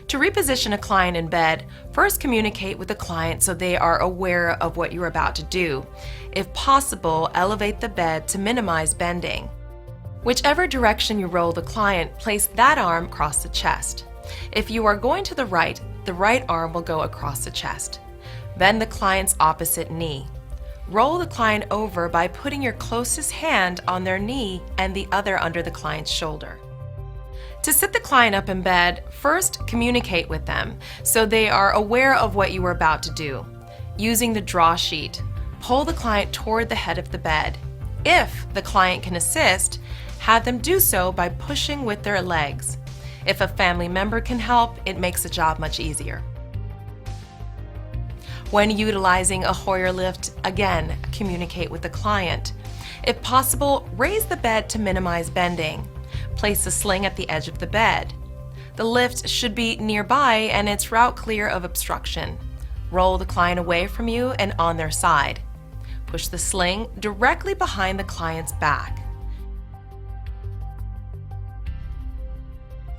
To reposition a client in bed, first communicate with the client so they are aware of what you're about to do. If possible, elevate the bed to minimize bending. Whichever direction you roll the client, place that arm across the chest. If you are going to the right arm will go across the chest. Bend the client's opposite knee. Roll the client over by putting your closest hand on their knee and the other under the client's shoulder. To sit the client up in bed, first communicate with them so they are aware of what you are about to do. Using the draw sheet, pull the client toward the head of the bed. If the client can assist, have them do so by pushing with their legs. If a family member can help, it makes the job much easier. When utilizing a Hoyer lift, again, communicate with the client. If possible, raise the bed to minimize bending. Place the sling at the edge of the bed. The lift should be nearby and its route clear of obstruction. Roll the client away from you and on their side. Push the sling directly behind the client's back.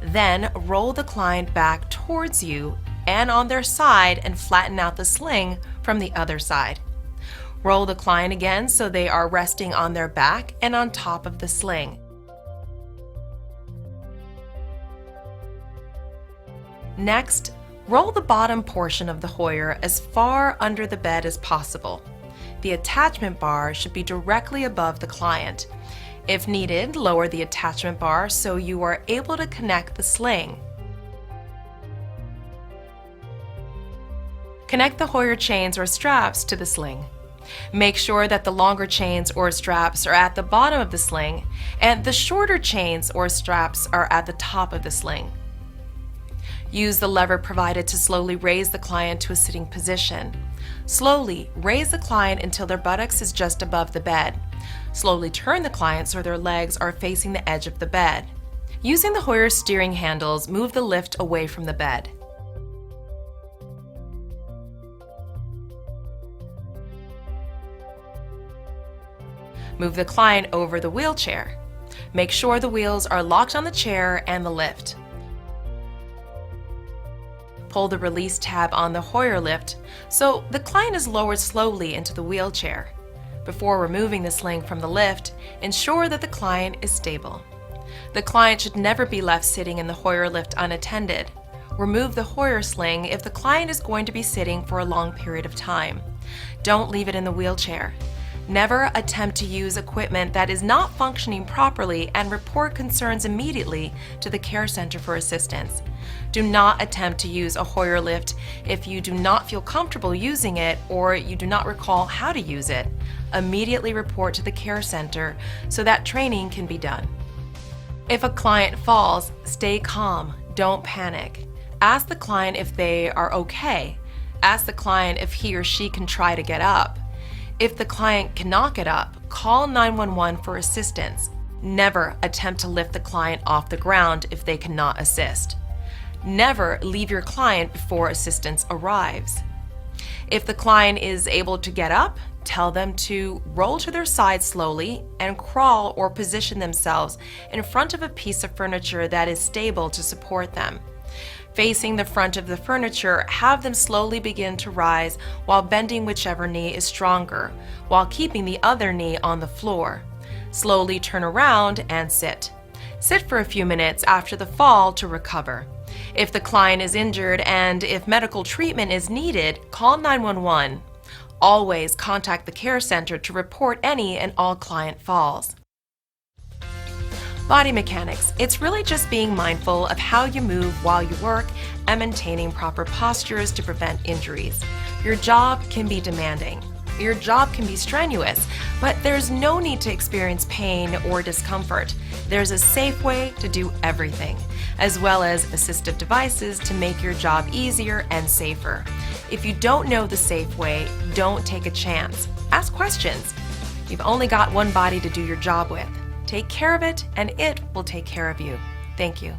Then roll the client back towards you and on their side and flatten out the sling from the other side. Roll the client again so they are resting on their back and on top of the sling. Next, roll the bottom portion of the Hoyer as far under the bed as possible. The attachment bar should be directly above the client. If needed, lower the attachment bar so you are able to connect the sling. Connect the Hoyer chains or straps to the sling. Make sure that the longer chains or straps are at the bottom of the sling and the shorter chains or straps are at the top of the sling. Use the lever provided to slowly raise the client to a sitting position. Slowly raise the client until their buttocks is just above the bed. Slowly turn the client so their legs are facing the edge of the bed. Using the Hoyer steering handles, move the lift away from the bed. Move the client over the wheelchair. Make sure the wheels are locked on the chair and the lift. Pull the release tab on the Hoyer lift so the client is lowered slowly into the wheelchair. Before removing the sling from the lift, ensure that the client is stable. The client should never be left sitting in the Hoyer lift unattended. Remove the Hoyer sling if the client is going to be sitting for a long period of time. Don't leave it in the wheelchair. Never attempt to use equipment that is not functioning properly and report concerns immediately to the care center for assistance. Do not attempt to use a Hoyer lift if you do not feel comfortable using it or you do not recall how to use it. Immediately report to the care center so that training can be done. If a client falls, stay calm, don't panic. Ask the client if they are okay. Ask the client if he or she can try to get up. If the client cannot get up, call 911 for assistance. Never attempt to lift the client off the ground if they cannot assist. Never leave your client before assistance arrives. If the client is able to get up, tell them to roll to their side slowly and crawl or position themselves in front of a piece of furniture that is stable to support them. Facing the front of the furniture, have them slowly begin to rise while bending whichever knee is stronger, while keeping the other knee on the floor. Slowly turn around and sit. Sit for a few minutes after the fall to recover. If the client is injured and if medical treatment is needed, call 911. Always contact the care center to report any and all client falls. Body mechanics. It's really just being mindful of how you move while you work and maintaining proper postures to prevent injuries. Your job can be demanding. Your job can be strenuous, but there's no need to experience pain or discomfort. There's a safe way to do everything, as well as assistive devices to make your job easier and safer. If you don't know the safe way, don't take a chance. Ask questions. You've only got one body to do your job with. Take care of it, and it will take care of you. Thank you.